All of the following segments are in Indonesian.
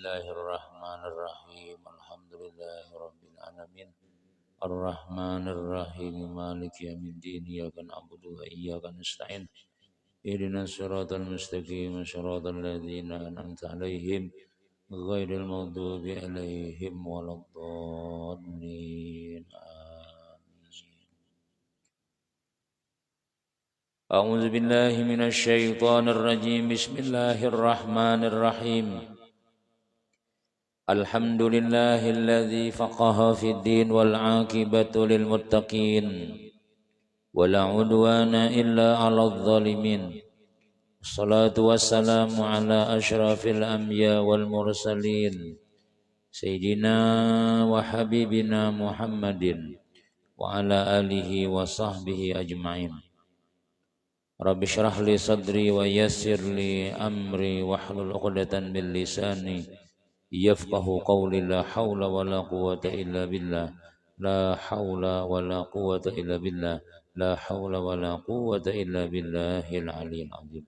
Bismillahirrahmanirrahim. Alhamdulillahirabbil alamin. Arrahmanirrahim. Maliki yaumiddin. Iyyaka na'budu wa iyyaka nasta'in. Ihdinas siratal mustaqim. Shiratal ladzina an'amta 'alaihim ghairil maghdubi 'alaihim waladdallin. A'udzu billahi minasy syaithanir rajim. Bismillahirrahmanirrahim. Alhamdulillahilladzi faqaha fid din wal 'aqibatu lil muttaqin wala 'udwana illa 'alal zalimin. Wassalatu wassalamu ala asyrafil anbiya wal mursalin sayyidina wa habibina Muhammadin wa ala alihi wa sahbihi ajma'in. Rabbi syrah li sadri wa yassir li amri wahlul 'uqdatam min lisani yafqahu qawli. La haula wala quwwata illa billah. La haula wala quwwata illa billah. La haula wala quwwata illa billahil aliyyil azim.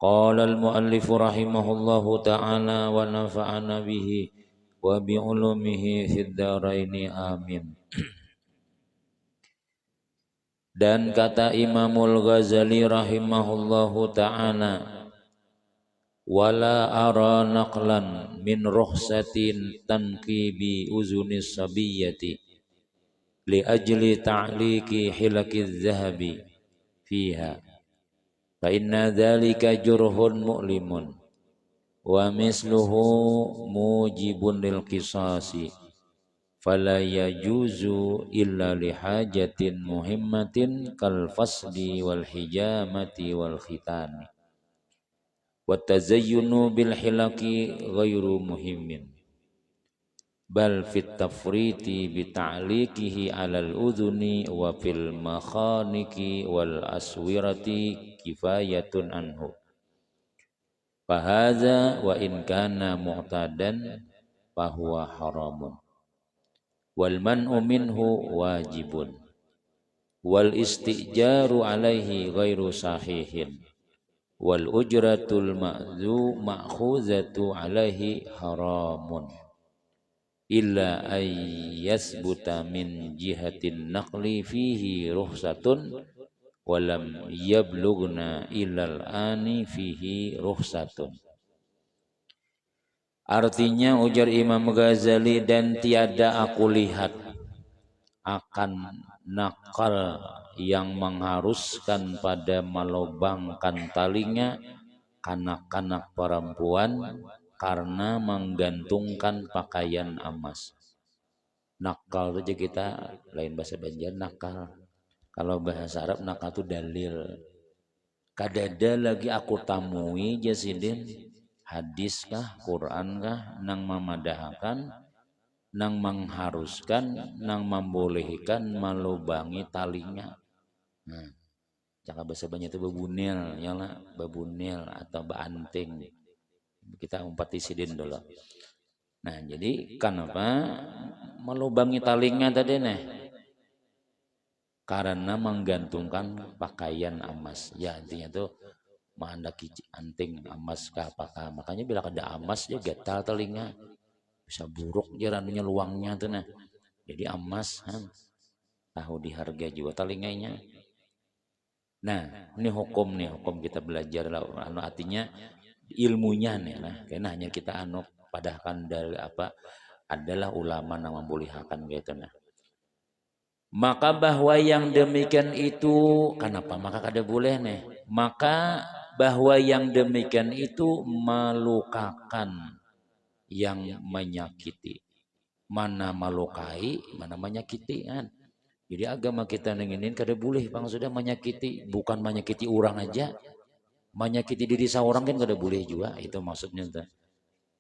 Qala al-muallif rahimahullahu ta'ala wa nafa'ana bihi wa bi ulumihi fid dharaini amin. Dan kata Imamul Ghazali rahimahullahu ta'ala, wala ara naqlan min rukhsatin tanqibi uzunis sabiyyati li ajli ta'liqi hilakiz zahabi fiha fa inna dhalika jurhun mu'limun wa misluhu mujibun lil qisasi fala yajuzu illa lihajatin muhimmatin kal fasdi wal hijamati wal khitani wa tazayyunu bil hilaki ghairu muhimmin bal fit tafriti bi ta'liqihi alal udhuni wa fil makhaniki wal aswirati kifayatun anhu fahadha wa in kana mu'tadan fahuwa haramun wal man'u minhu wajibun wal istijaru alaihi ghairu sahihin wal ujratul ma'khuzatu alaihi haramun illa ay yasbuta min jihatin naqli fihi rukhsatun walam yablughna ilal ani fihi rukhsatun. Artinya ujar Imam Ghazali, dan tiada aku lihat akan nakal yang mengharuskan pada melobangkan talinya kanak-kanak perempuan karena menggantungkan pakaian emas. Nakal saja kita lain bahasa Banjar nakal. Kalau bahasa Arab nakal itu dalil. Kadada lagi aku tamui jasidin hadis kah, Quran kah, nang memadahkan, nang mengharuskan, nang membolehkan melubangi talinya. Nah, cakap bahasa banyak itu babunil, ya lah, babunil atau baanting. Kita umpat isidin dulu. Nah, jadi kenapa melubangi talinya tadi nih? Karena menggantungkan pakaian emas. Ya, intinya tuh menghendaki anting emas kah apakah, makanya bila ada emas dia gatal telinga, bisa buruk jalannya luangnya tuh nah. Jadi emas tahu diharga juga telinganya. Nah, ini hukum kita belajar lah, artinya ilmunya nih lah, karena hanya kita padahkan dari apa adalah ulama yang membolehkan gitu nah. Maka bahwa yang demikian itu kenapa maka kada boleh nih? Maka bahwa yang demikian itu melukakan yang menyakiti. Mana melukai, mana menyakiti kan. Jadi agama kita inginin kada boleh bang sudah menyakiti, bukan menyakiti orang aja. Menyakiti diri seorang kan kada boleh juga, itu maksudnya.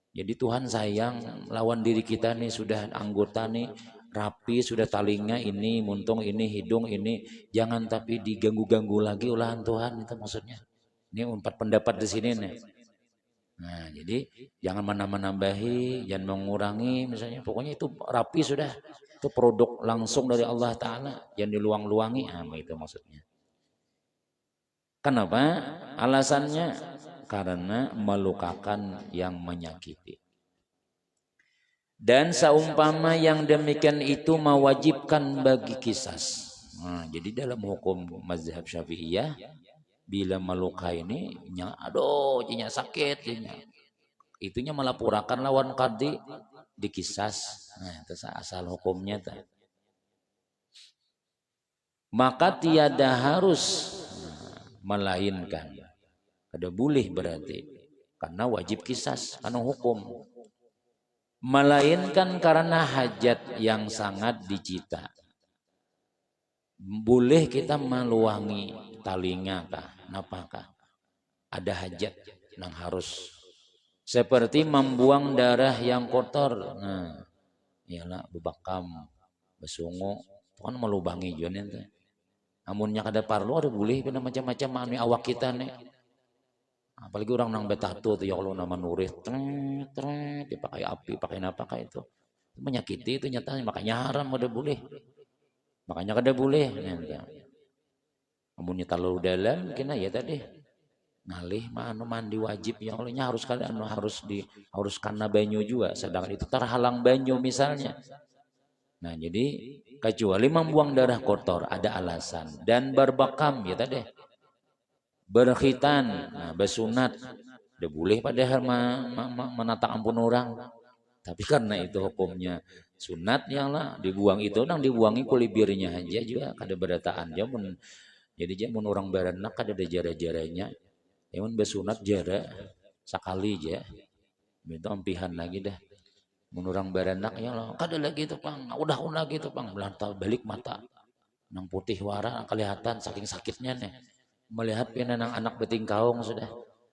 Jadi Tuhan sayang lawan diri kita nih, sudah anggota nih rapi, sudah talinga ini, muntung ini, hidung ini, jangan tapi diganggu-ganggu lagi olahan Tuhan, itu maksudnya. Ini 4 pendapat di sini nih. Nah, jadi jangan menambah-nambahi, jangan mengurangi misalnya, pokoknya itu rapi sudah. Itu produk langsung dari Allah Ta'ala, jangan diluang-luangi, itu maksudnya. Kenapa? Alasannya karena melukakan yang menyakiti. Dan seumpama yang demikian itu mewajibkan bagi kisas. Nah, jadi dalam hukum mazhab Syafi'iyah, bila melukai ini, aduh, jinya sakit, jinya. Itunya melapurakan lawan qadhi dikisas. Nah, itu asal hukumnya. Maka tiada harus melainkan. Ada boleh berarti. Karena wajib kisas, karena hukum. Melainkan karena hajat yang sangat dicita. Boleh kita meluangi talinga kah, napakah? Ada hajat yang harus. Seperti membuang darah yang kotor. Nah, ialah bebakam, besungu, kan melubangi juga nih. Amunnya kada parlu ada boleh pina macam-macam anu awak kita nih. Apalagi orang nang betatu tuh ya Allah nama nurih tret dia pakai api pakai apa kayak itu menyakiti itu nyatanya, makanya haram udah boleh, makanya kada boleh. Amunnya terlalu dalam kena ya tadi ngalih anu mandi wajib ya Allahnya harus kada anu harus karena banyu juga, sedangkan itu terhalang banyu misalnya. Nah jadi kecuali membuang darah kotor ada alasan, dan berbakam ya tadi berkhitan, nah, bersunat, udah boleh padahal menata ampun orang, tapi karena itu hukumnya sunat yang lah dibuang itu nang dibuangi kulibirnya aja juga kada berataan jamun. Jadi jamun orang beranak kada ada jara-jaranya, jamun bersunat jara sekali aja, itu ampihan lagi dah. Mun orang beranak ya lah kada lagi itu pang, udah gitu pang, belantau balik mata, nang putih wara kelihatan saking sakitnya nih. Melihat pinanang anak beting kaung sudah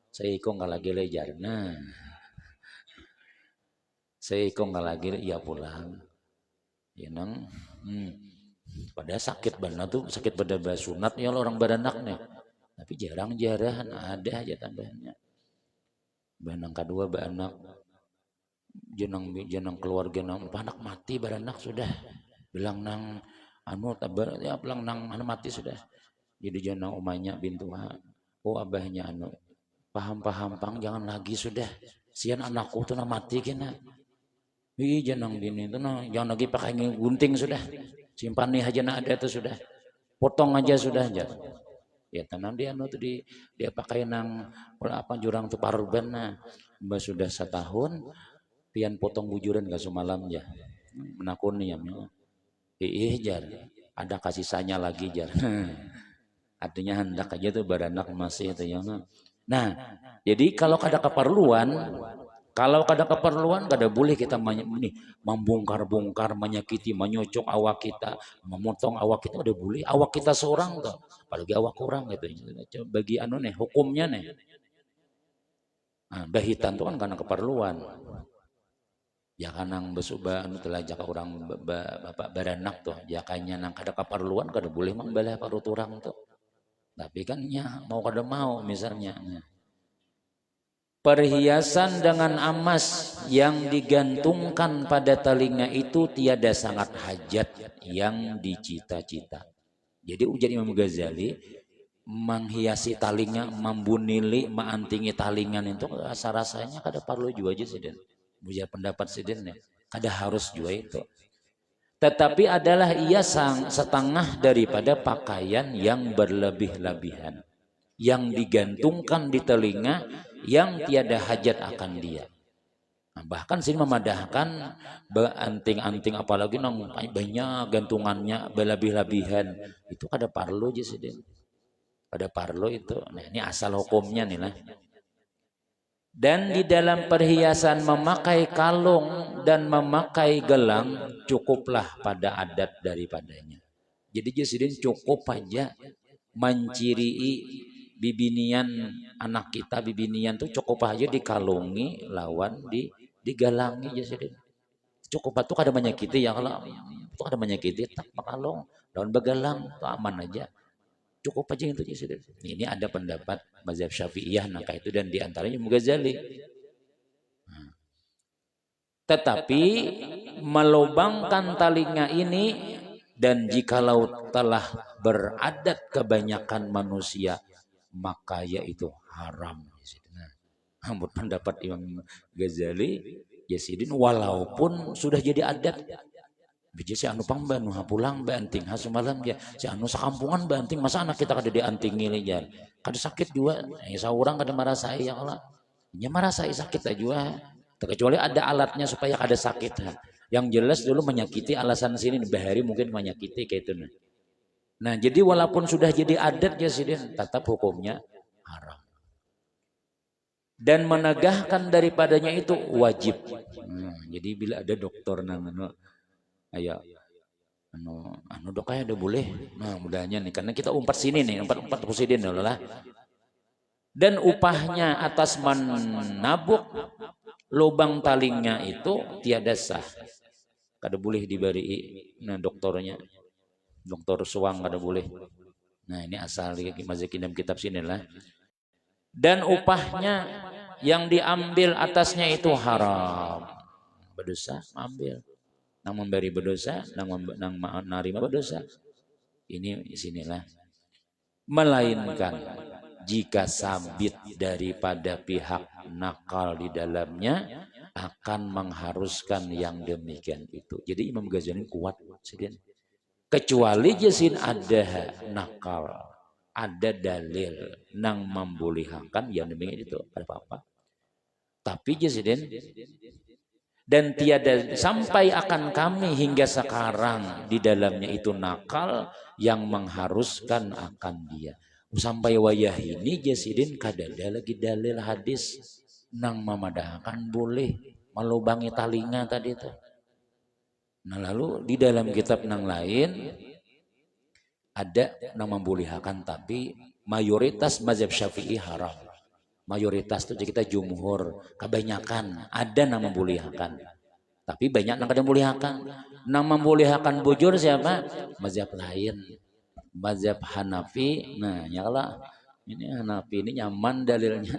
seiko nggak lagi lejar. Nah seiko nggak lagi ia pulang ya nang pada sakit benar tuh sakit pada sunat ya orang beranak nih, tapi jarang-jarang ada aja tambahannya. Benang kedua beranak jenang keluarga nang anak mati beranak sudah bilang nang anu tabar ya bilang nang anu mati sudah. Jadi jangan umanya bintu oh abahnya anu paham pang jangan lagi sudah sian anakku tuh mati kena jangan gini tuh jangan lagi pakai gunting sudah simpan nih aja ada tuh sudah potong aja sudah aja ya tenang dia anu tuh dia pakai nang apa jurang tuh parban nah mbak sudah setahun pian potong bujuran gak semalam ya menakuni ya jar ada kasih sanya lagi jar. Artinya hendak aja tuh beranak masih itu ya. Nah, jadi kalau ada keperluan, kada boleh kita membongkar-bongkar, menyakiti, menyocok awak kita, memotong awak kita udah boleh. Awak kita seorang tuh, apalagi awak orang gitu. Bagi anu nih hukumnya nih. Nah, bahitan tuh kan karena keperluan. Ya kan nang besuba anu telah jaka orang bapak beranak tuh, jakanya nang kada keperluan kada boleh membelah parut orang tuh. Tapi kan ya mau kada mau misalnya perhiasan dengan emas yang digantungkan pada telinga itu tiada sangat hajat yang dicita-cita. Jadi ujar Imam Ghazali menghiasi talinga, membunili, meantingi talingan itu rasa-rasanya kada perlu juga aja sih, bujar pendapat sidin ya. Kada harus juga itu. Tetapi adalah ia setengah daripada pakaian yang berlebih-lebihan yang digantungkan di telinga yang tiada hajat akan dia. Nah, bahkan sini memadahkan anting-anting apalagi nang banyak gantungannya berlebih-lebihan itu kada parlo aja sih, kada parlo itu. Nah ini asal hukumnya nih lah. Dan di dalam perhiasan memakai kalung dan memakai gelang cukuplah pada adat daripadanya. Jadi Jesiden cukup aja mencirii bibinian anak kita, bibinian tuh cukup aja dikalungi lawan digalangi Jesiden. Cukup itu kada menyakiti ya kalau itu kada menyakiti tak makalung lawan begalang tuh aman aja. Cukup aja itu Jesiden. Ini ada pendapat mazhab Syafi'iyah nangka itu dan diantaranya Imam Ghazali. Tetapi melubangkan talinga ini dan jikalau telah beradat kebanyakan manusia maka yaitu haram. Nah, menurut pendapat Imam Ghazali Jasidin walaupun sudah jadi adat. Bija si anu pang nu pulang banting ha semalam ya si anu sakampungan banting masa anak kita kada diantingi jan kada sakit juga saurang kada marasai ya Allah nya marasai sakit aja terkecuali ada alatnya supaya kada sakit ha. Yang jelas dulu menyakiti alasan sini bahari mungkin menyakiti kayak itu nah jadi walaupun sudah jadi adat ya sidin tetap hukumnya haram dan menegahkan daripadanya itu wajib jadi bila ada dokter namanya ayo anu dok ada boleh nah mudahnya nih karena kita umpat sini nih umpat kusidin lah dan upahnya atas menabuk lubang talingnya itu tiada sah kada boleh diberi nah dokternya dokter suang kada boleh nah ini asal di mazhab kitab sini lah dan upahnya yang diambil atasnya itu haram berdosa ambil nang memberi berdosa, nang menerima berdosa. Ini sinilah. Melainkan jika sabit daripada pihak nakal di dalamnya akan mengharuskan yang demikian itu. Jadi Imam Ghazali kuat. Kecuali jesin ada nakal, ada dalil nang membolehkan yang demikian itu ada apa-apa. Tapi jesin dan tiada sampai akan kami hingga sekarang di dalamnya itu nakal yang mengharuskan akan dia. Sampai wayah ini Jasidin kadada lagi dalil hadis nang memadahkan boleh melubangi talinga tadi itu. Nah lalu di dalam kitab nang lain ada nang membolehkan tapi mayoritas mazhab Syafi'i haram. Mayoritas itu kita jumhur kebanyakan ada yang membolehkan tapi banyak yang kada membolehkan yang membolehkan bujur siapa mazhab lain mazhab Hanafi nah nyala ini Hanafi ini nyaman dalilnya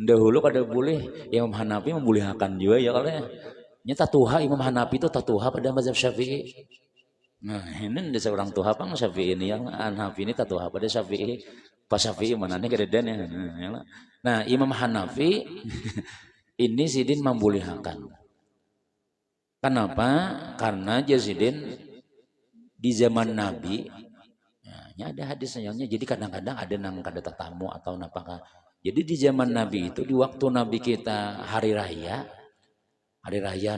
dahulu kada boleh Imam Hanafi membolehkan juga ya kalau nya tatuha Imam Hanafi itu tatuha pada mazhab Syafi'i nah ini ada seorang tuha pang Syafi'i ini yang Hanafi ini tatuha pada Syafi'i Pas Syafi'i mana nih kededan ya. Nah Imam Hanafi ini Sidin membolehkan. Kenapa? Karena Yazidin di zaman Nabi, ya ada hadisnya. Jadi kadang-kadang ada nang kada tetamu atau napakah. Jadi di zaman Nabi itu di waktu Nabi kita hari raya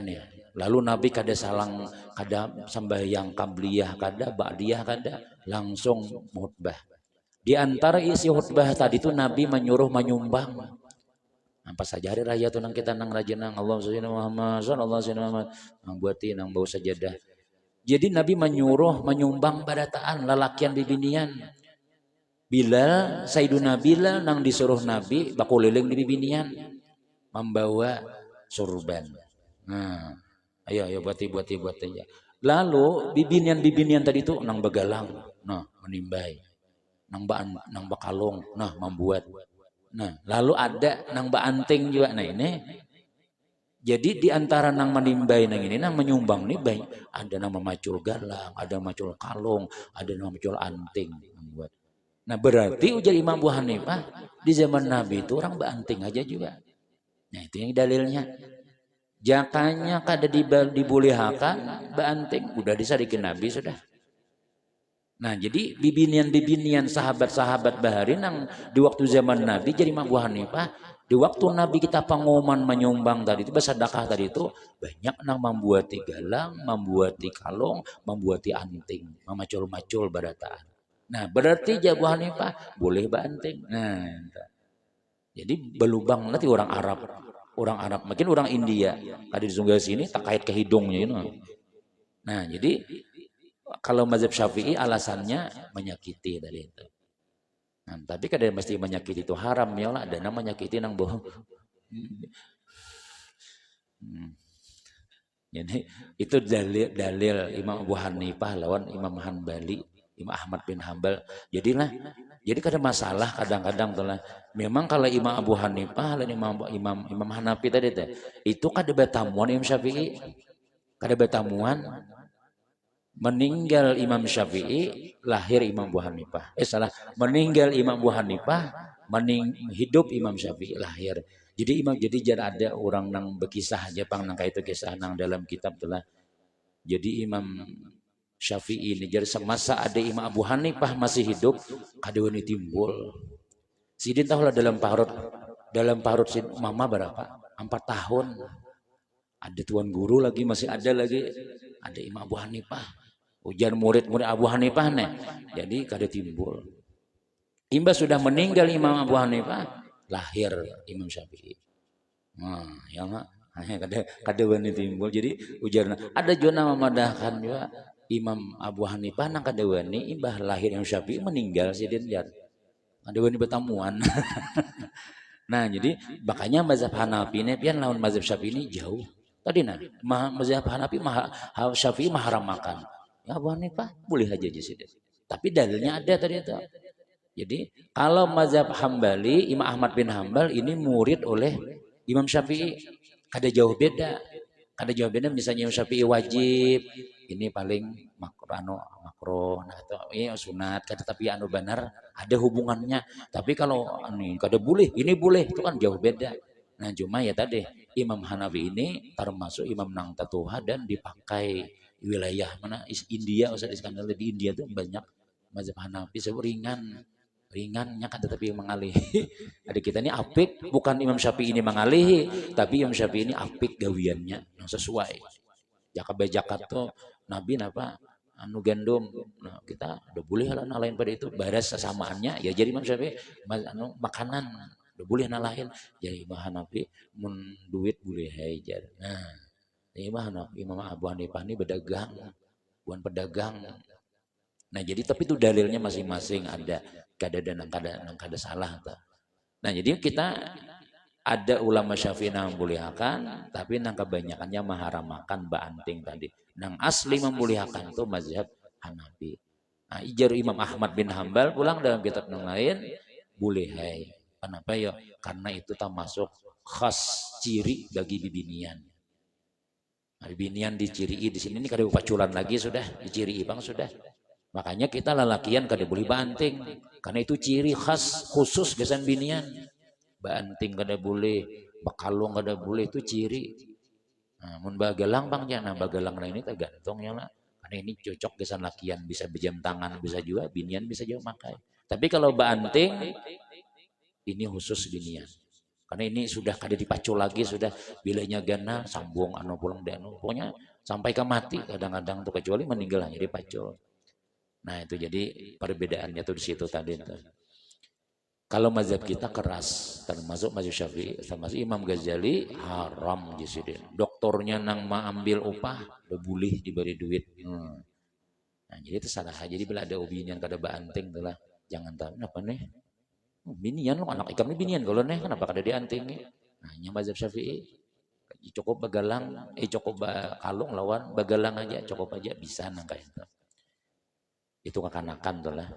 nih. Lalu Nabi kada salang kada sembahyang qabliyah kada ba'diyah kada langsung khutbah. Di antara isi khutbah tadi itu Nabi menyuruh menyumbang. Apa saja hari raya tuh nang kita nang rajin nang Allah Muhammad sallallahu alaihi wasallam nang buati nang bau sajadah. Jadi Nabi menyuruh menyumbang badataan lalakian bibinian. Bilal Sayyiduna Bilal nang disuruh Nabi bakuliling di bibinian membawa surban. Nah, ayo buati aja. Lalu bibinian tadi itu nang begalang, nah menimbai. Nang bakalong, nah membuat. Nah, lalu ada nang baanting juga. Nah ini, jadi di antara nang menimbai nang ini, nang menyumbang nih baik. Ada nang memacul galang, ada memacul kalung, ada nang memacul anting membuat. Nah berarti ujar Imam Abu Hanifah di zaman Nabi itu orang baanting aja juga. Nah itu yang dalilnya. Jakanya kada dibolehkan baanting, udah disadikin Nabi sudah. Nah jadi bibinian sahabat-sahabat bahari nang di waktu zaman Nabi jadi Imam Abu Hanifah di waktu Nabi kita pengumuman menyumbang tadi itu bersedekah tadi itu banyak nang membuati galang, membuati kalung, membuati anting, memacul-macul barataan. Nah berarti Abu Hanifah boleh banting. Nah jadi belubang nanti orang Arab mungkin orang India ada di sungai sini tak kait ke hidungnya itu. Nah jadi kalau mazhab Syafi'i alasannya menyakiti dari itu. Nah, tapi kadang mesti menyakiti itu haram ya lah. Ada nama menyakiti nang bohong. Jadi itu dalil Imam Abu Hanifah lawan Imam Hanbali, Imam Ahmad bin Hambal. Jadi kadang masalah kadang-kadang tuh lah. Memang kalau Imam Abu Hanifah dan Imam Hanafi tadi itu kada betamuan Imam Syafi'i, kada betamuan. Meninggal Imam Syafi'i, lahir Imam Abu Hanifah. Meninggal Imam Abu Hanifah, hidup Imam Syafi'i lahir. Jadi imam jadi jar ada orang nang berkisah aja pang nang itu kisah nang dalam kitab telah. Jadi Imam Syafi'i ini jadi semasa ada Imam Abu Hanifah masih hidup kadeuni timbul. Sidin tahu lah dalam parut mama berapa? 4 tahun. Ada tuan guru lagi masih ada lagi. Ada Imam Abu Hanifah. Ujar murid-murid Abu Hanifah nih. Jadi kada timbul. Imbas sudah meninggal Imam Abu Hanifah, lahir Imam Syafi'i. Nah, ya mak, kada wani timbul. Jadi ujarna ada juga memadahkan juga Imam Abu Hanifah nang kada wani imbah lahir Imam Syafi'i meninggal sidin jar. Kada wani bertamuan. Nah, jadi makanya mazhab Hanafi ini pian lawan mazhab Syafi'i ini jauh. Tadi nah, mazhab Hanafi Syafi'i haram makan. Ya Abu Hanifah boleh aja sidin. Tapi dalilnya ada tadi itu. Jadi kalau mazhab Hambali, Imam Ahmad bin Hambal ini murid oleh Imam Syafi'i. Kada jauh beda. Kada jauh beda misalnya Imam Syafi'i wajib, ini paling makro, nah itu sunat, kada tapi anu benar ada hubungannya. Tapi kalau ini kada boleh, ini boleh, itu kan jauh beda. Nah cuma ya tadi Imam Hanafi ini termasuk imam nang tatuha dan dipakai wilayah mana India, usah di Skandinavia di India tuh banyak mazhab Hanafi ringannya kan tetapi mengalihi. Ada kita ini apik, bukan Imam Syafi'i ini mengalihi, tapi Imam Syafi'i ini apik gawiannya yang sesuai. Jakat tuh Nabi napa anu gandum. Nah, kita udah boleh lah lain pada itu baras sesamaannya ya jadi Imam Syafi'i anu makanan udah boleh lain jadi Imam Hanafi mun duit boleh hajar. Nah, Imam Abu Hanifah ini berdagang, bukan pedagang. Nah, jadi tapi itu dalilnya masing-masing ada kada dan kada salah. Nah, jadi kita ada ulama Syafi'i yang membolehkan, tapi nang kebanyakannya maharamakan banting tadi. Nang asli membolehkan itu mazhab Hanafi. Nah, ijar Imam Ahmad bin Hambal pulang dalam kitab yang lain boleh hai. Kenapa ya? Karena itu termasuk khas ciri bagi bibinian. Nah, bibinian diciri di sini ini kada paculan lagi sudah, diciri bang sudah. Makanya kita lelakian kada boleh banting. Karena itu ciri khas khusus gesan binian. Banting kada boleh, bakalung kada boleh, itu ciri. Nah, mun bagalang bang jangan bagalang ini tergantung ya lah. Karena ini cocok gesan lakian bisa berjam tangan bisa juga binian bisa juga makai. Tapi kalau banting ini khusus binian. Karena ini sudah kada dipacu lagi sudah bilanya gana sambung anu pulang dan pokoknya sampai ke mati kadang-kadang tuh kecuali meninggal hanya dipacu. Nah itu jadi perbedaannya tuh di situ tadi. Kalau mazhab kita keras, termasuk mazhab Syafi'i, termasuk Imam Ghazali haram jisidin. Doktornya nang ma ambil upah, udah boleh diberi duit. Nah jadi itu salah. Jadi bila ada opinian kada banting itulah jangan tahu apa nih. Binian lo anak ikam ini binian kalau nih kenapa kada dianting? Nah ini mazhab Syafi'i cukup bagalang, cukup kalung lawan bagalang aja cukup aja bisa nang kayak itu. Itu kekanakan tuh lah.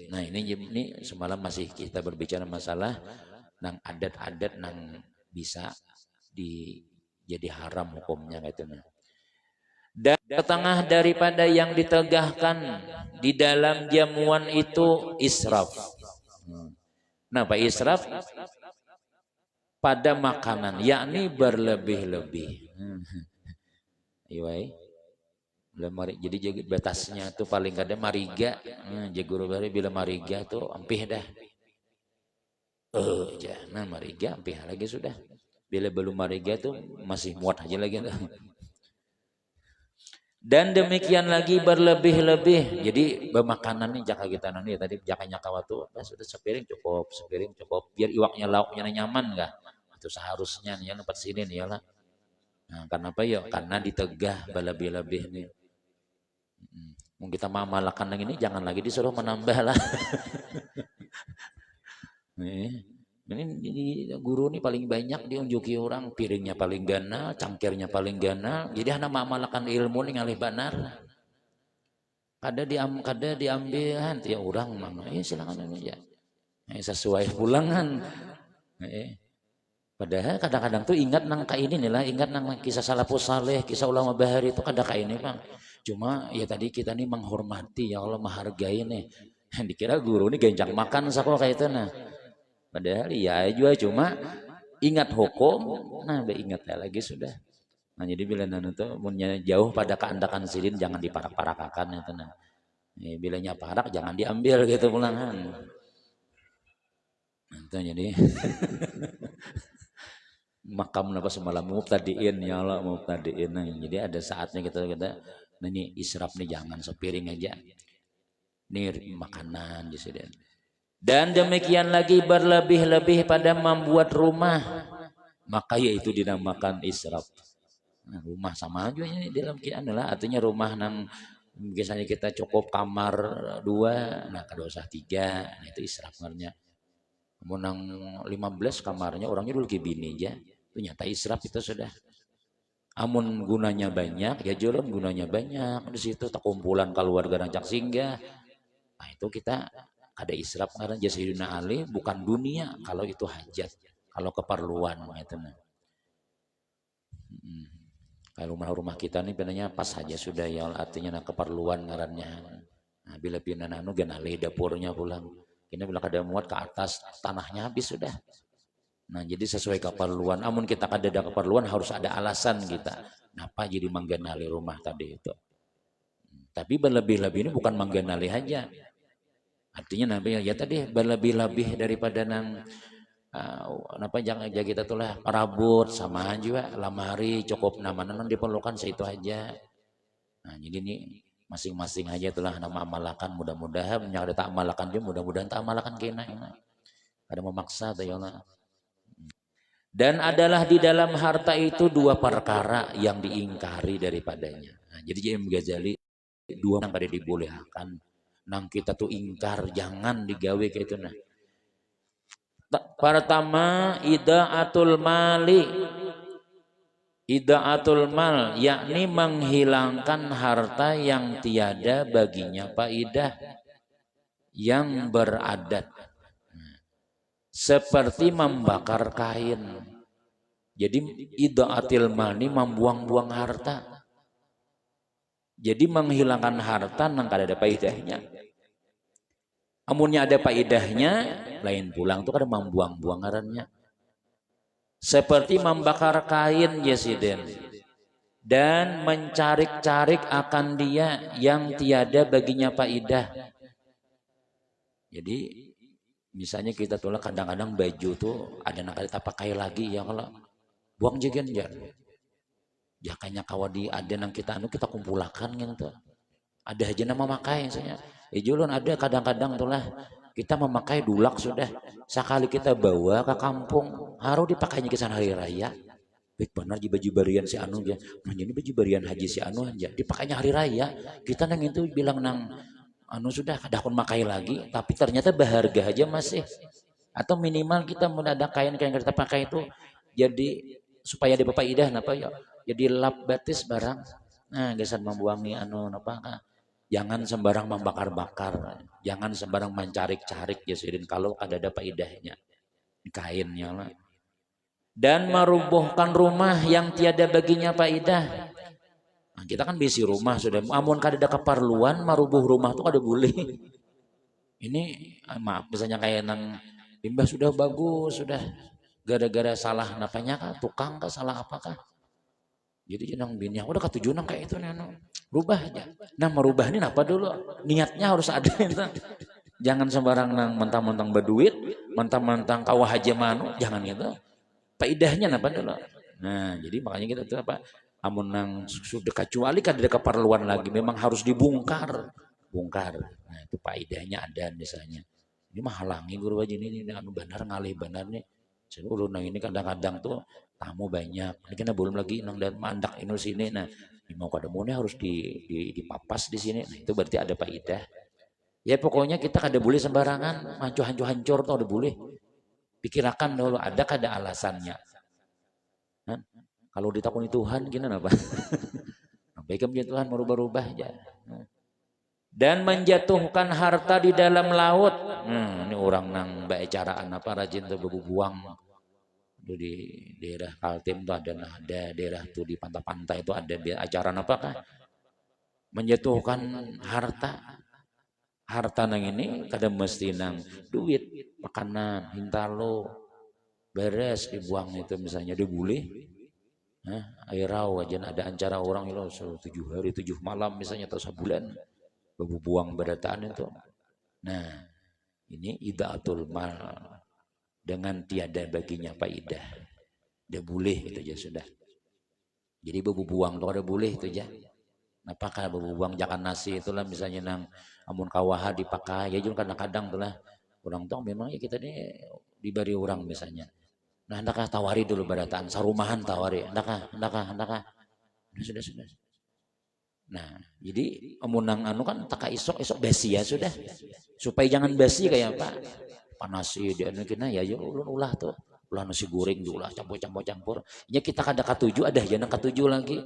Nah ini semalam masih kita berbicara masalah nang adat-adat nang bisa jadi haram hukumnya gitu. Dan setengah daripada yang ditegahkan di dalam jamuan itu israf. Nah, Pak israf pada makanan yakni berlebih-lebih. Jadi batasnya tuh paling kada mariga. Jaguru bari bila mariga tuh ampih dah. Nah mariga ampih lagi sudah. Bila belum mariga tuh masih muat aja lagi. Dan demikian lagi berlebih-lebih. Jadi bermakanan nih jaka kita nanti tadi jakanya kawatu sudah sepiring cukup. Biar iwaknya lauknya nyaman enggak? Itu seharusnya nih tempat sini nih lah. Nah, kenapa ya? Karena ditegah berlebih-lebih nih. Mungkin kita malakan yang ini jangan lagi disuruh menambah lah. Ini guru ini paling banyak diunjuki orang piringnya paling ganal, cangkirnya paling ganal. Jadi anak malakan ilmu nih ngalih benar. Kada diambil ya orang mana? Silakan aja. Sesuai pulangan. Padahal kadang-kadang tuh ingat nang ini nih lah, ingat nang kisah salafus saleh, kisah ulama bahari itu kada ini bang. Cuma ya tadi kita nih menghormati ya Allah menghargai nih. Dikira guru nih genjang makan sako kayak itu nah. Padahal ya juga cuma ingat hukum, nah ingat lagi sudah. Nah jadi bila nanu tuh punya jauh pada keandakan silin jangan diparak-parakakan itu nah. Bilanya parak jangan diambil gitu pulangan. Nah, itu jadi makam apa semalam mubtadiin ya Allah mubtadiin. Nah, jadi ada saatnya kita nah ini israf nih jangan sepiring aja. Ini makanan jadi. Dan demikian lagi berlebih-lebih pada membuat rumah, maka yaitu dinamakan israf. Nah, rumah sama aja ini dalam kian lah artinya rumah nang biasanya kita cukup kamar 2, nah kada usah 3, nah itu israf namanya. Menang 15 kamarnya orangnya dulu ke bini aja, itu nyata israf itu sudah. Amun gunanya banyak ya jualan gunanya banyak di situ tak kumpulan keluarga rancak singgah. Nah itu kita ada israf karena Sayyidina Ali bukan dunia kalau itu hajat, kalau keperluan gitu nah. Kalau rumah-rumah kita nih benarnya pas saja sudah ya artinya nah keperluan ngarannya. Nah bila pinan anu genali dapurnya pulang. Ini bila kada muat ke atas tanahnya habis sudah. Nah jadi sesuai keperluan. Amun kita kada ada keperluan harus ada alasan kita. Kenapa jadi menggenali rumah tadi itu. Tapi berlebih-lebih ini bukan menggenali aja. Artinya nabi ya tadi berlebih-lebih daripada nang apa jangan aja kita tuh lah perabot sama juga lamari cukup nama diperlukan seitu aja. Nah jadi ini masing-masing aja itulah nama amalakan mudah-mudahan yang ada tak amalakan juga mudah-mudahan tak amalakan kena ada memaksa tuh ya Allah. Dan adalah di dalam harta itu 2 perkara yang diingkari daripadanya. Nah, jadi Imam Ghazali 2 yang kada dibolehkan nang kita tuh ingkar jangan digawe kayak itu nah. Pertama idaatul mali. Idaatul mal yakni menghilangkan harta yang tiada baginya faidah yang beradat. Seperti membakar kain. Jadi idaatil mal ini membuang-buang harta. Jadi menghilangkan harta nang kada ada faidahnya. Amunnya ada faidahnya, lain pulang tuh kada membuang-buang ngarannya. Seperti membakar kain Yesiden dan mencarik-carik akan dia yang tiada baginya faidah. Jadi misalnya kita tuh kadang-kadang baju tuh ada nak kita pakai lagi ya kalau buang jegen ya. Ya kayaknya kawadi ada nang kita kita kumpulakan gitu. Ada aja nama memakai misalnya. Julun ada kadang-kadang tuh lah kita memakai dulak sudah sekali kita bawa ke kampung harus dipakainya ke sana hari raya. Baik benar di baju barian si anu ya. Nah ini baju barian haji si anu aja dipakainya hari raya. Kita nang itu bilang nang anu sudah kada pun makai lagi tapi ternyata berharga aja masih. Atau minimal kita mendadak kain-kain yang kita pakai itu jadi supaya di bapak idah napa ya. Jadi lap batis barang. Nah gesan membuangi anu napa jangan sembarang membakar-bakar, jangan sembarang mencarik-carik ya Sidin kalau ada faedahnya kainnya lah. Dan merubuhkan rumah yang tiada baginya faedah. Nah, kita kan bisi rumah sudah, amun kada ada keperluan merubuh rumah tuh kada boleh. Ini maaf misalnya kayak nang limbah sudah bagus sudah gara-gara salah napanya kah tukang kah salah apakah. Jadi jenang bini udah ketujuh nang kayak itu neno rubah aja. Nah merubah ini apa dulu niatnya harus ada. Jangan sembarang nang mentang-mentang berduit, mentang-mentang kawah aja manu, jangan gitu. Faedahnya apa dulu. Nah jadi makanya kita tuh apa amun nang sudah kecuali kan ada keperluan lagi memang harus dibongkar, bongkar. Nah itu faedahnya ada misalnya. Ini mah halangi guru aja ini anu benar ngalih benar nih. Saya ulun ini kadang-kadang tuh tamu banyak. Ini kan belum lagi nang dan mandak ini sini. Nah, mau kademunya harus dipapas di sini. Nah, itu berarti ada faedah. Ya pokoknya kita kada boleh sembarangan hancur-hancur tuh ada boleh. Pikirkan dulu ada kada alasannya. Nah, kalau ditakuni Tuhan gimana apa? Baiknya Tuhan merubah-rubah aja. Dan menjatuhkan harta di dalam laut. Ini orang nang baicaraan apa rajin tuh buang di daerah Kaltim tuh ada daerah tuh di pantai-pantai itu ada ajaran apakah menjatuhkan harta harta nang ini kada mesti nang duit, makanan, hintalo, beres dibuang itu misalnya dibulih. Air raw aja ada acara orang itu 7 hari 7 malam misalnya atau sebulan buang berataan itu. Nah, ini idaatul mal dengan tiada baginya faidah. Dia boleh itu aja sudah. Jadi buang tuh ada boleh itu aja. Apakah buang jakan nasi itulah misalnya nang amun kawaha dipakai ya juga kadang-kadang tuh lah orang tuh memang ya kita ini diberi orang misalnya. Nah, hendaklah tawari dulu barataan sarumahan tawari. Hendakah. Sudah. Nah, jadi amunang anu kan taka isok besi ya sudah. Supaya jangan basi kayak apa? Panasi dia anu kena ya yo ulun ulah tuh. Ulah nasi goreng diulah campur. Ya kita kada katuju ada jangan katuju lagi.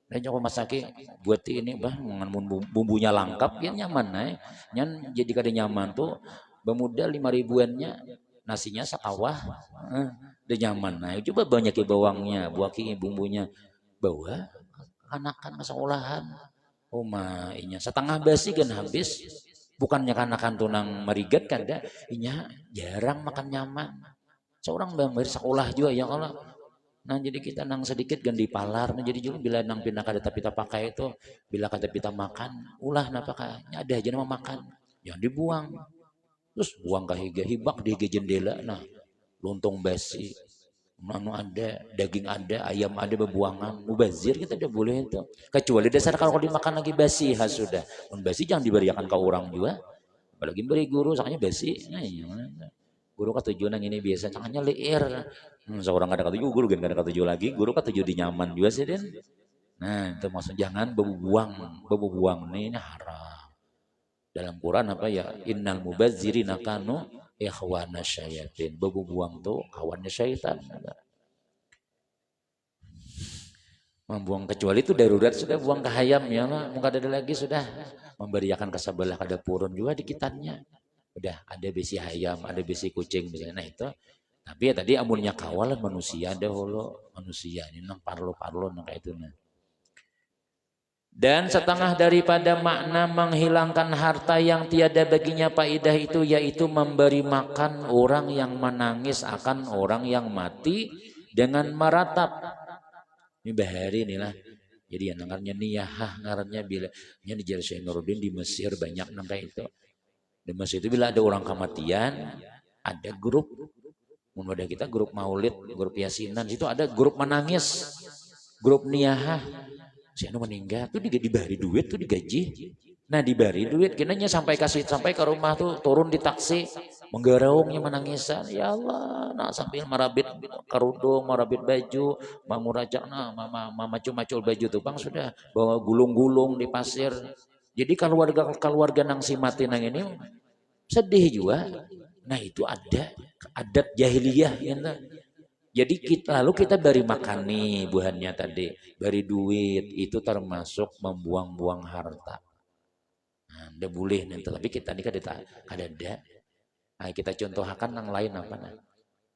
Dan coba masaki buat ini bah ngan bumbunya lengkap ya nyaman nyan jadi kada nyaman tuh bemuda 5 ribuannya nasinya sakawah udah nyaman. Nah coba banyak bawangnya buaki bumbunya bawa anakan kesekolahan inya setengah basi kan habis bukannya kanakan tunang merigat kada inya jarang makan nyaman seorang bang sekolah juga ya kalau nah jadi kita nang sedikit ganti palar nah jadi juga bila nang pindah kada tapi kita pakai itu bila kada kita makan ulah napakanya ada aja nama makan jangan dibuang terus buang ke hibak di jendela nah lontong basi anu ada daging ada ayam ada bebuangan mubazir kita tidak boleh itu kecuali dasar kalau dimakan lagi basi sudah basi jangan diberikan ke orang juga apalagi beri guru soalnya basi nah guru ketujuh nang ini biasa tangannya leer seorang ada ketujuh guru kan ada ketujuh lagi guru ketujuh di nyaman juga sih Den nah itu maksud jangan bebuang ini haram dalam Quran apa ya innal mubazzirina kanu ikhwana syayatin bebuang tuh kawannya syaitan membuang kecuali itu darurat sudah buang ke hayam ya lah muka ada lagi sudah memberiakan ke sebelah kada purun juga di kitannya udah ada besi hayam ada besi kucing misalnya nah itu tapi ya tadi amunnya kawalan manusia dahulu manusia ini nang parlo nang kayak itu nah. Dan setengah daripada makna menghilangkan harta yang tiada baginya faidah itu yaitu memberi makan orang yang menangis akan orang yang mati dengan meratap. Ini bahari inilah. Jadi yang nangarnya niyahah ngarannya bila nya di Syekh Nuruddin di Mesir banyak nang kayak itu. Di Mesir itu bila ada orang kematian ada grup mudah kita grup maulid, grup yasinan itu ada grup menangis, grup niyahah. Si anu meninggal tuh dibari duit tuh digaji. Nah dibari duit kinanya sampai ke rumah tuh turun di taksi menggaraungnya menangisan ya Allah nah sambil marabit kerudung marabit baju mamurajak nah mama macul baju tuh bang sudah bawa gulung-gulung di pasir. Jadi keluarga nang si mati nang ini sedih juga. Nah itu ada adat jahiliyah ya. Jadi lalu kita beri makan nih buahnya tadi, beri duit itu termasuk membuang-buang harta. Nah, udah boleh nanti tapi kita ini kada ada. Nah, kita contohkan yang lain apa nah?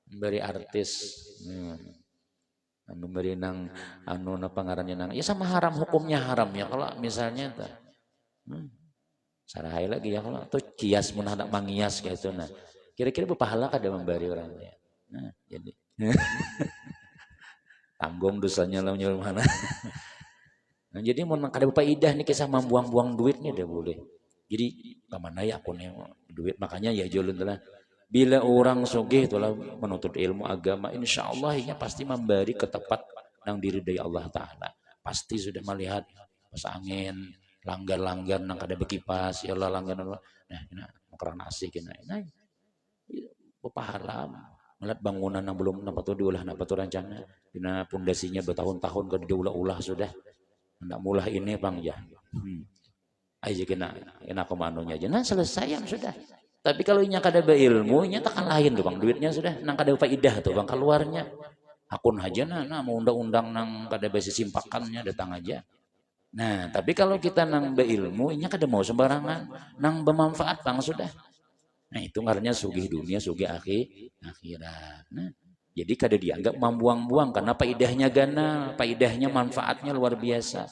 Beri artis, memberi nang anu apa ngarannya nang, ya sama haram hukumnya haram ya kalau misalnya tuh. Sarahai lagi ya kalau tuh kias mun hendak mangias kayak itu nah. Kira-kira berpahala kada memberi orangnya. Nah, jadi tanggung dosanya lah nyuruh mana. Nah, jadi mau kada faidah nih kisah membuang-buang duit nih udah boleh. Jadi kemana ya akunnya duit makanya ya jualin lah. Bila orang sugih itulah menuntut ilmu agama, insya Allah ya pasti memberi ke tempat yang diridai Allah Taala. Pasti sudah melihat pas angin, langgar nang kada berkipas, ya Allah langgar. Nah, kerana asik nah. Berpahala. Melihat bangunan yang belum nampak tuh diolah nampak tuh rancangnya dina pondasinya bertahun-tahun ke diulah-ulah sudah hendak mulah ini bang ya aja kena komandonya aja nah selesai yang sudah tapi kalau inya kada berilmu inya takkan lain tuh bang duitnya sudah nang kada faidah tuh bang keluarnya akun aja nah mau undang-undang nang kada besi simpakannya datang aja nah tapi kalau kita nang berilmu inya kada mau sembarangan nang bermanfaat bang sudah. Nah itu ngarannya sugih dunia, sugih akhirat. Nah, jadi kada dianggap membuang-buang karena faidahnya gana, faidahnya manfaatnya luar biasa.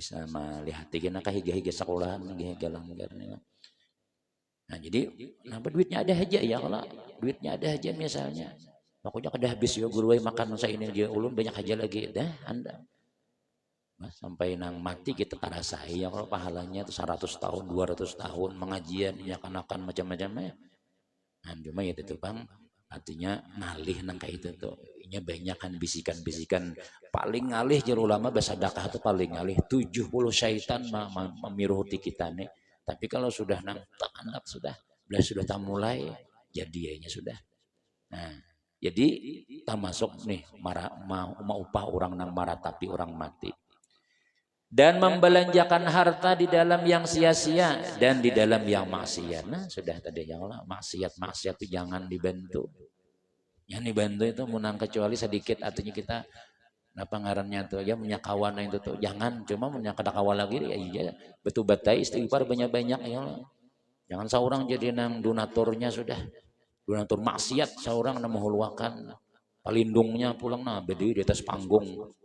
bisa melihat kena kahiga-higa sekolahan higa langgar. Nah jadi kenapa duitnya ada aja ya, kalau duitnya ada aja misalnya pokoknya kada habis ya guru makan saya ini dia ulun banyak aja lagi dah anda sampai nang mati kita karasai ya kalau pahalanya itu 100 tahun 200 tahun mengajian ya akan macam-macam ya. Nah cuma ya itu bang artinya ngalih nang kayak itu tuh ini banyak kan bisikan-bisikan paling ngalih jalur ulama bersedekah itu paling ngalih 70 syaitan memiruti kita nih. Tapi kalau sudah nang anak sudah tak mulai jadi ya sudah. Nah jadi termasuk nih mau upah orang nang maratapi orang mati. Dan membelanjakan harta di dalam yang sia-sia dan di dalam yang maksiat. Nah sudah tadi ya Allah, maksiat itu jangan dibantu. Yang dibantu itu menang kecuali sedikit artinya kita apa ngarannya tuh ya menyakawan itu tuh jangan cuma menyakawal lagi ya iya betul batai istighfar banyak-banyak ya Allah. Jangan seorang jadi nang donaturnya sudah donatur maksiat seorang nang menghuluakan pelindungnya pulang nah berdiri di atas panggung.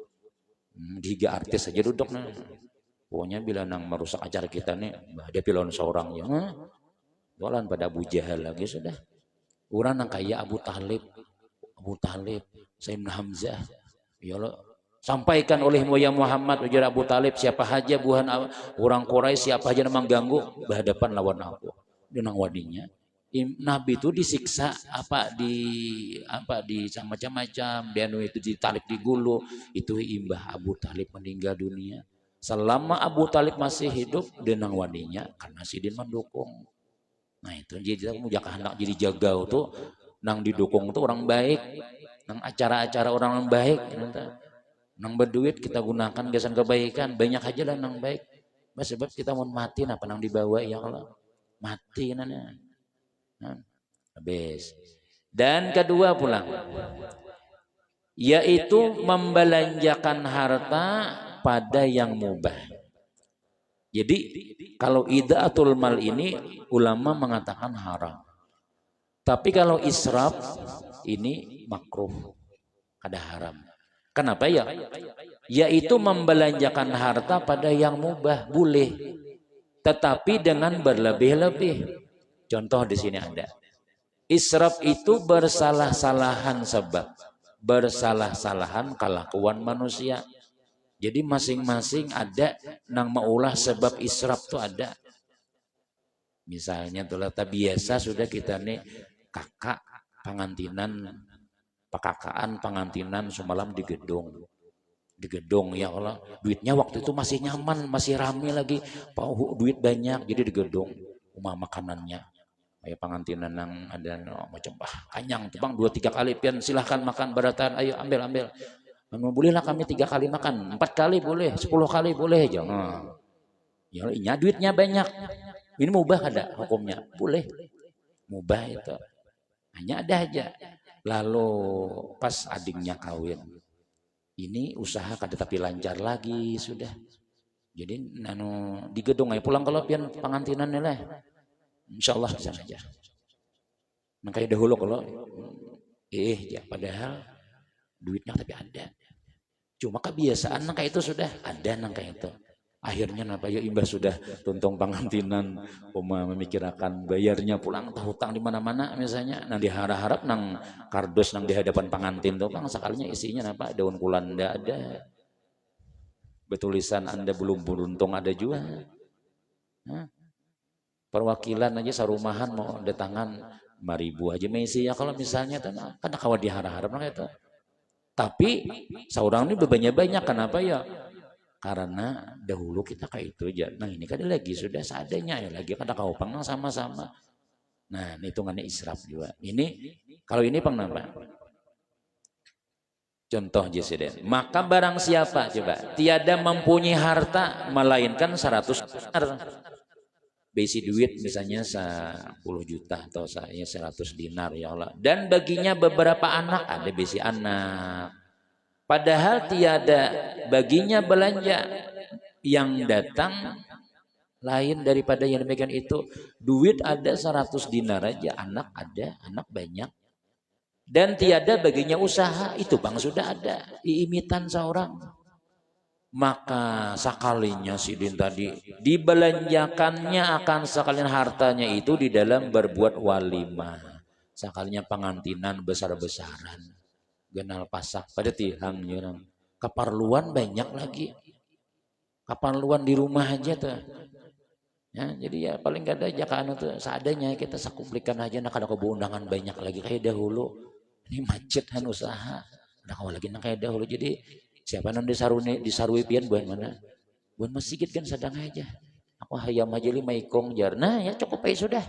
Tiga artis saja duduk nah. Pokoknya bila nang merusak acara kita nih, ada pilon seorang ya. Dolan pada Abu Jahal lagi sudah. Orang nang kaya Abu Talib, Sayyidina Hamzah. Ya Allah, sampaikan oleh Muya Muhammad ujar Abu Talib siapa aja buhan orang Quraisy siapa aja namang ganggu berhadapan lawan aku. Dengan wadinya. Nabi itu disiksa di macam-macam dia itu ditalib di gulu itu imbah Abu Talib meninggal dunia selama Abu Talib masih hidup dengan wadinya karena sidin mendukung. Nah itu jadi kamu jangan hendak jadi jagau tuh nang didukung tuh orang baik nang acara-acara orang baik nang berduit kita gunakan gasan kebaikan banyak aja lah nang baik sebab kita mau mati apa nang dibawa ya Allah mati nana. Habis. Dan kedua pulang yaitu membelanjakan harta pada yang mubah. Jadi kalau idaatul mal ini ulama mengatakan haram. Tapi kalau israf ini makruh, ada haram. Kenapa ya? Yaitu membelanjakan harta pada yang mubah boleh, tetapi dengan berlebih-lebih. Contoh di sini ada. Israf itu bersalah-salahan sebab. Bersalah-salahan kelakuan manusia. Jadi masing-masing ada nang maulah sebab israf itu ada. Misalnya tuh biasa sudah kita nih kakak pengantinan pekakaan pengantinan semalam di gedung ya Allah duitnya waktu itu masih nyaman masih rame lagi duit banyak jadi di gedung rumah makanannya kayak pengantinan yang ada macam kanyang tuh bang 2-3 kali pian silahkan makan beratan ayo ambil bolehlah kami 3 kali makan 4 kali boleh 10 kali boleh jangan ya duitnya banyak ini mubah ada hukumnya boleh mubah itu hanya ada aja lalu pas adiknya kawin ini usaha kada tapi lancar lagi sudah jadi di gedung aja pulang kalau pian pengantinannya lah insyaallah bisa aja makanya dahulu kalau ya padahal duitnya tapi ada cuma kebiasaan nangka itu sudah ada nangka itu akhirnya napa ya imbah sudah tuntung pengantinan memikirkan bayarnya pulang hutang di mana-mana misalnya nah diharap-harap nang kardus nang di hadapan pengantin tuh bang sekalinya isinya napa daun kulanda ada betulisan anda belum beruntung ada juga perwakilan aja sarumahan mau datangan 5.000 aja mesi ya kalau misalnya kan kawat diharap-harap itu tapi seorang ini banyak kenapa ya karena dahulu kita kayak itu aja nah ini kan lagi sudah seadanya ya lagi kada kau pang sama-sama nah hitungannya israf juga ini kalau ini pengenapa contoh Jesiden maka barang siapa coba tiada mempunyai harta melainkan 100 dinar besi duit misalnya 10 juta atau saya 100 dinar ya Allah dan baginya beberapa anak ada besi anak padahal tiada baginya belanja yang datang lain daripada yang demikian itu duit ada 100 dinar aja anak ada anak banyak dan tiada baginya usaha itu bang sudah ada iimitan seorang Maka sekalinya sidin tadi dibelanjakannya akan sekalian hartanya itu di dalam berbuat walimah, sekalinya pengantinan besar-besaran, genal pasak pada tihang nyerang keperluan banyak lagi, keperluan di rumah aja tuh ya. Jadi ya paling gak ada jakaan tuh seadanya kita sakumplikan aja, nak ada keundangan banyak lagi kayak dahulu ini macet han usaha nah kalau lagi nak kayak dahulu. Jadi siapa nanti disarui pian buat mana buat masjid kan sedang aja aku hayam aja 5 ikong jar, nah ya cukup aja sudah.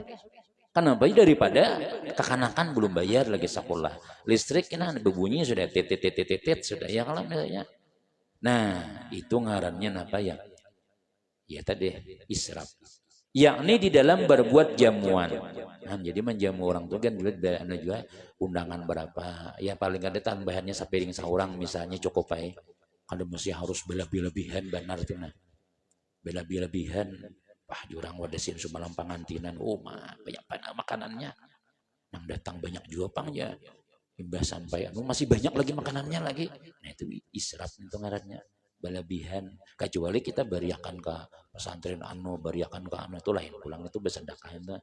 Kenapa? Daripada kekanakan belum bayar lagi sekolah listrik nah berbunyi sudah titit titit titit sudah ya kalau misalnya. Nah itu ngarannya apa ya, ya tadi israf, yakni di dalam berbuat jamuan. Nah, jadi menjamu orang tuh kan duit juga undangan berapa ya paling ada tambahannya sapiring seorang misalnya cukup aja. Kalau mesti harus berlebih-lebihan benar tuh nah berlebih-lebihan jurang wadasin semalam pangantinan banyak panah makanannya yang datang banyak juga pang ya imbah sampai masih banyak lagi makanannya lagi. Nah itu israf itu ngarannya berlebihan, kecuali kita beriakan ke pesantren beriakan ke itu lain pulang itu bersedekah itu.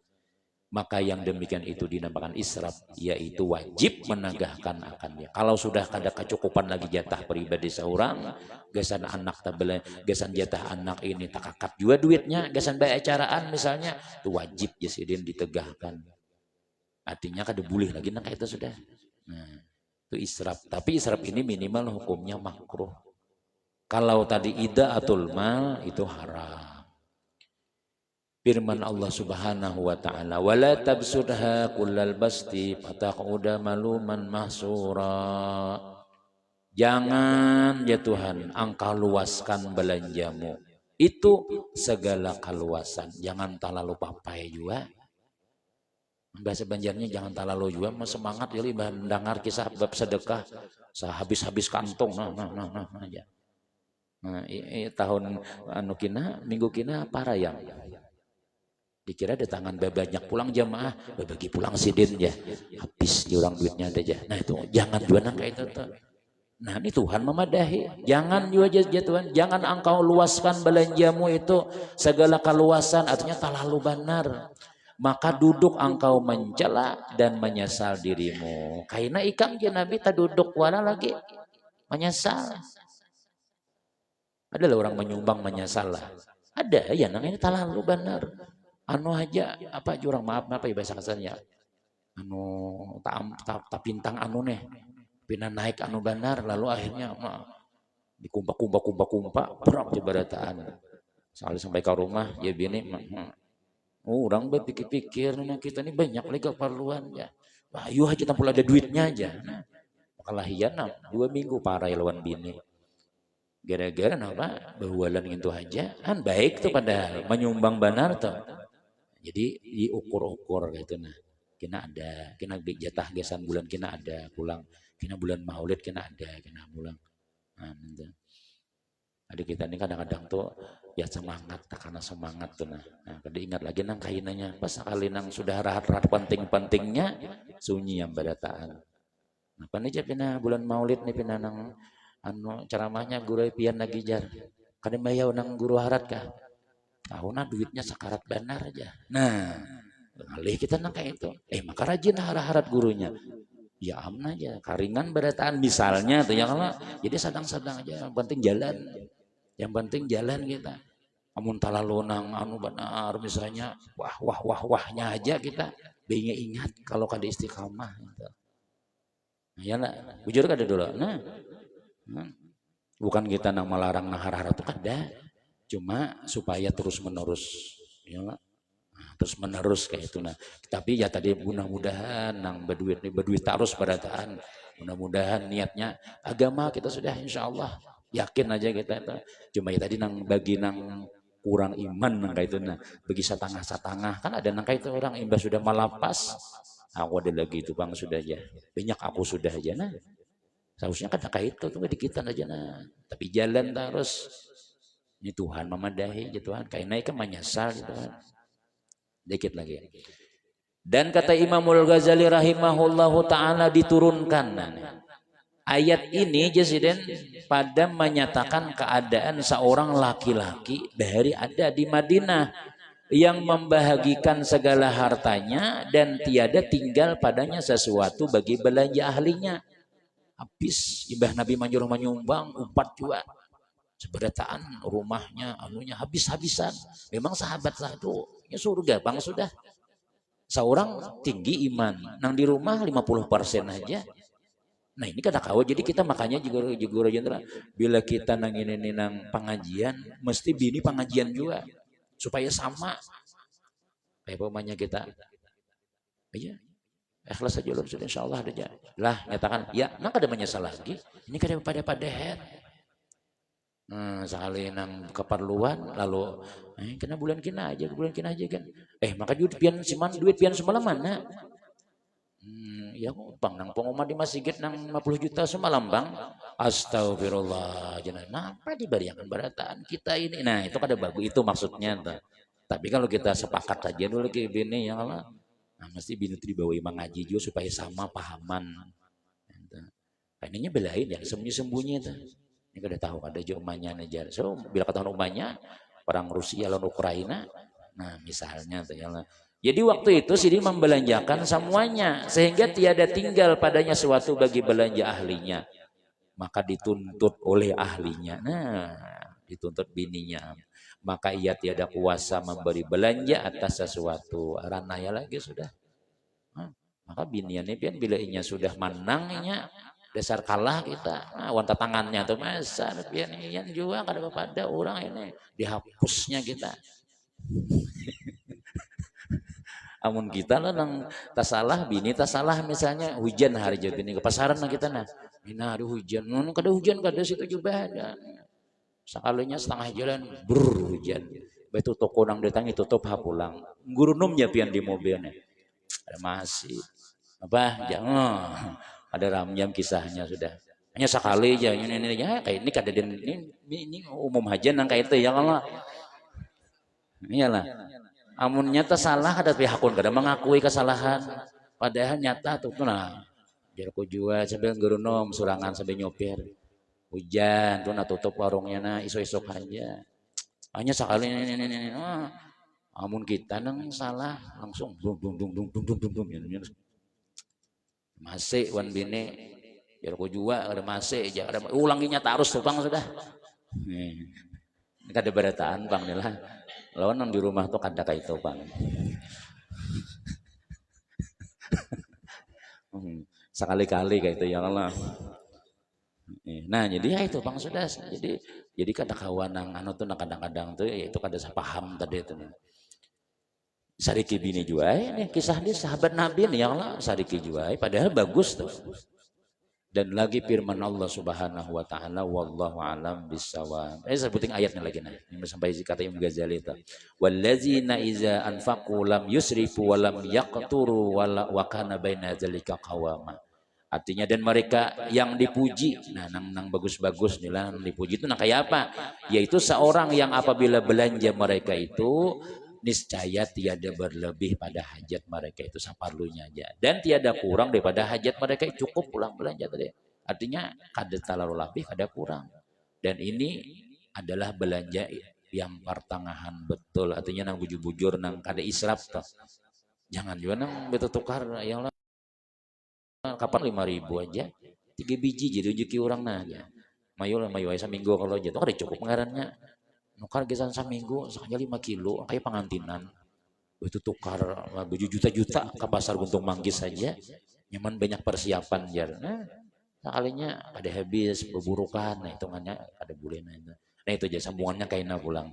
Maka yang demikian itu dinamakan israf, yaitu wajib menagahkan akannya. Kalau sudah ada kecukupan lagi jatah pribadi seorang, gasan anak tabel, gasan jatah anak ini tak kakak juga duitnya, gasan bayar acaraan misalnya, itu wajib jasidin ditegahkan. Artinya kada boleh lagi nak itu sudah. Nah, itu israf. Tapi israf ini minimal hukumnya makruh. Kalau tadi idaatul mal itu haram. Firman Allah Subhanahu wa taala, "Wala tabsudha kullal basti fataq'uda maluman mahsura." Jangan ya Tuhan, Engkau luaskan belanjamu. Itu segala keluasan. Jangan terlalu papai juga. Bahasa Banjarnya jangan terlalu juga, semangat kali mendengar kisah bab sedekah, sehabis-habis kantong. Nah aja. Nah, tahun minggu kina parayang. Dikira ada tangan banyak pulang jamaah, bagi pulang sidin ya, habis diulang duitnya aja. Nah itu jangan juga kayak itu tuh. Nah ini Tuhan memadahi, jangan juga Tuhan, jangan engkau luaskan belanjamu itu segala keluasan, artinya terlalu benar. Maka duduk engkau mencela dan menyesal dirimu. Karena ikam Nabi tak duduk wala lagi menyesal. Ada orang menyumbang menyesal lah. Ada ya namanya terlalu benar. Aja apa jurang maaf apa ya bahasa kasarnya tak pintang nih pina naik benar lalu akhirnya dikumpa perang jebarataan soalnya sampai ke rumah ya bini orang berpikir-pikir kita ini banyak lagi keperluan ya yuk aja tampil ada duitnya aja makalah iya 2 minggu parah lawan bini gara-gara apa bawalan itu aja kan baik tuh padahal menyumbang benar tuh. Jadi diukur-ukur gitu nah. Kina jatah gesan bulan kina ada pulang. Kina bulan Maulid kina ada kina pulang. Nah, gitu. Adik kita ini kadang-kadang tuh ya semangat karena semangat tuh nah. Nah, kada ingat lagi nang kainanya pas sekali nang sudah rahat-rahat penting-pentingnya sunyi yang badataan. Nah, pan aja pina bulan Maulid nih pina nang ceramahnya guru pian lagi jar. Kada bayau nang guru harat kah? Tahunnya duitnya sekarat benar aja. Nah, alih kita nang kayak itu. Maka rajin harat gurunya. Ya aman aja, karingan berataan misalnya tuh ya kalau jadi sedang-sedang aja, yang penting jalan. Yang penting jalan kita. Amun talalu nang benar misalnya wahnya aja kita bingung ingat kalau kada istiqamah gitu. Nah, ya lah, bujur kada dulu. Nah, bukan kita nang melarang nang harat itu kada. Cuma supaya terus menerus ya terus menerus kayak itu nah tapi ya tadi mudah-mudahan nang berduit terus berataan mudah-mudahan niatnya agama kita sudah insya Allah yakin aja kita itu cuma ya tadi nang bagi nang kurang iman nang kayak itu nah bagi setengah kan ada nang kayak itu orang imbas sudah malapas aku ada lagi itu bang sudah aja banyak aku sudah aja nah seharusnya kan kayak itu tuh dikitan aja nah tapi jalan terus. Ini Tuhan memadahi, Tuhan. Karena ikan menyesal, Tuhan. Dikit lagi. Dan kata Imamul Ghazali rahimahullahu ta'ala diturunkan. Ayat ini Jasiden pada menyatakan keadaan seorang laki-laki dari ada di Madinah yang membahagikan segala hartanya dan tiada tinggal padanya sesuatu bagi belanja ahlinya. Habis imbah Nabi manjur menyumbang 4 juta seberataan rumahnya anunya habis-habisan. Memang sahabat satu ya surga bang sudah. Seorang tinggi iman nang di rumah 50% aja. Nah ini kada kawa jadi kita makanya juga jenderal bila kita nang ini nang pengajian mesti bini pengajian juga supaya sama kayak pemanya kita aja ikhlas aja loh sudah insyaallah ada aja lah nyatakan ya maka ada menyesal lagi ini kada pada head sekali nang keperluan lalu kena bulan kina aja kan maka duit pian siman duit pian semalam mana ya bang nang pengumuman di masjid nang 50 juta semalam bang astagfirullah jangan apa dibariakan barataan kita ini nah itu kada bagus itu maksudnya tapi kalau kita sepakat aja dulu ke bini ya Allah nah, mesti bini itu dibawa imam ngaji juga supaya sama pahaman kayaknya belain ya sembunyi-sembunyi itu ini kada tahu ada jumanya aja so bila kata rumahnya perang Rusia lawan Ukraina nah misalnya tuh ya Allah. Jadi waktu itu Sidi membelanjakan semuanya sehingga tiada tinggal padanya sesuatu bagi belanja ahlinya. Maka dituntut oleh ahlinya. Nah, dituntut bininya. Maka ia tiada kuasa memberi belanja atas sesuatu. Ranaya lagi sudah. Maka biniannya pian bila inya sudah menangnya dasar kalah kita. Nah, wanta tangannya tuh masa pian iyan juga kada pada orang ini dihapusnya kita. Amun kita lah nang tasalah bini tasalah misalnya hujan hari jadi bini ke pasaran lah kita nah bina aduh hujan kada hujan kada situ juga ada sekalinya setengah jalan hujan betul toko nang datang tutup pulang gurunumnya pian di mobilnya ada masih apa jangan ada ramjam kisahnya sudah hanya sekali aja ini ya kayak ini kada ini umum aja nang kayak itu ya Allah iyalah amun nyata salah ada pihakun kada mengakui kesalahan padahal nyata tuh nah biar ku jual sambil gerunom surangan sambil nyopir hujan tuh nah tutup warungnya nah isok-isok aja hanya sekali ini amun kita nang salah langsung dung masih wan bini biar ku jual kada masih aja kada ulanginya terus tuh bang sudah kada berataan bang nilah lawan di rumah tuh kada kayak itu bang sekali-kali kayak itu ya Allah nah jadi ya itu bang sudah jadi kada kawan anu tuh kadang-kadang tuh ya itu kada paham tadi itu sariki bini juga nih kisah dia sahabat Nabi nih ya Allah sariki juga padahal bagus tuh dan lagi firman Allah Subhanahu wa taala wallahu alam bisawab. Sebutin ayatnya lagi nah. Ini sampai kata Imam Ghazali itu. Wallazina iza anfaqu lam yusrifu wa lam yaqturu wa kana baina dzalika qawama. Artinya dan mereka yang dipuji, nah nang bagus-bagus nih lah dipuji itu nah kayak apa? Yaitu seorang yang apabila belanja mereka itu niscaya tiada berlebih pada hajat mereka itu saparlunya aja dan tiada kurang daripada hajat mereka cukup pulang belanja tadi artinya kada terlalu lebih kada kurang dan ini adalah belanja yang pertengahan betul artinya nang bujur-bujur nang kada israf toh jangan juga nang betul tukar yang kapan 5.000 aja 3 biji jadi rezeki orang nanya mayu seminggu kalau aja tuh kada cukup pengarannya nukar gesan seminggu sakanya 5 kilo kayak pengantinan itu tukar berjuta-juta ke pasar Guntung Manggis saja nyaman banyak persiapan jar nah sekalinya ada habis beburukan nah hitungannya ada boleh nah itu aja sambungannya kayak pulang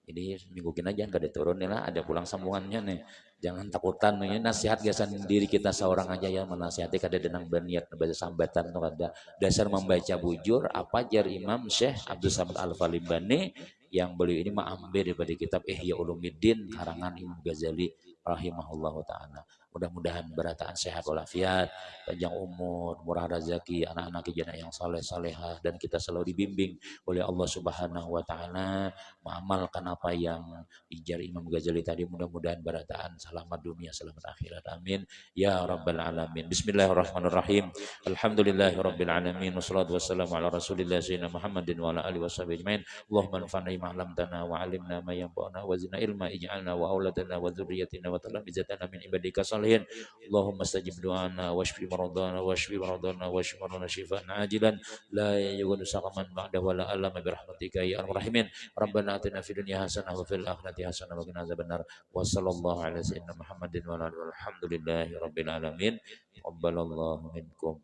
jadi minggu kina jangan kada turun nih lah ada pulang sambungannya nih jangan takutan nih nasihat gasan diri kita seorang aja ya menasihati kada denang berniat baca sambatan atau kada dasar membaca bujur apa jar Imam Syekh Abdul Samad Al-Falibani yang beliau ini mengambil daripada kitab Ihya Ulumuddin karangan Imam Ghazali rahimahullahu taala mudah-mudahan berataan sehat walafiat, panjang umur, murah rezeki, anak-anak kita yang saleh salehah, dan kita selalu dibimbing oleh Allah Subhanahu wa taala mengamalkan apa yang dijar Imam Ghazali tadi, mudah-mudahan berataan selamat dunia selamat akhirat, amin ya rabbal alamin. Bismillahirrahmanirrahim. Alhamdulillahirabbil alamin wassalatu wassalamu ala rasulillah sayyidina Muhammadin wa ala alihi washabihi ajmain. Allahumma anfa'na bima 'allamtana wa 'allimna ma yanfa'una wa zidna ilma, ij'alna wa auladana wa dzurriyyatina wa talamizatana min ibadika salihin. Allahumma stajib du'ana washfi maradana washfi maradana washfi maradana shifaan ajilan la yaghadiru saqaman ba'da wa la alama bi rahmatika ya arhamar rahimin. Rabbana atina fid dunya hasanah wa fil akhirati hasanah wa qina adzabannar. Wa sallallahu ala sayyidina Muhammadin wa ala alihi walhamdulillahi rabbil alamin. Qabbalallahu minkum.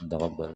Taqabbal.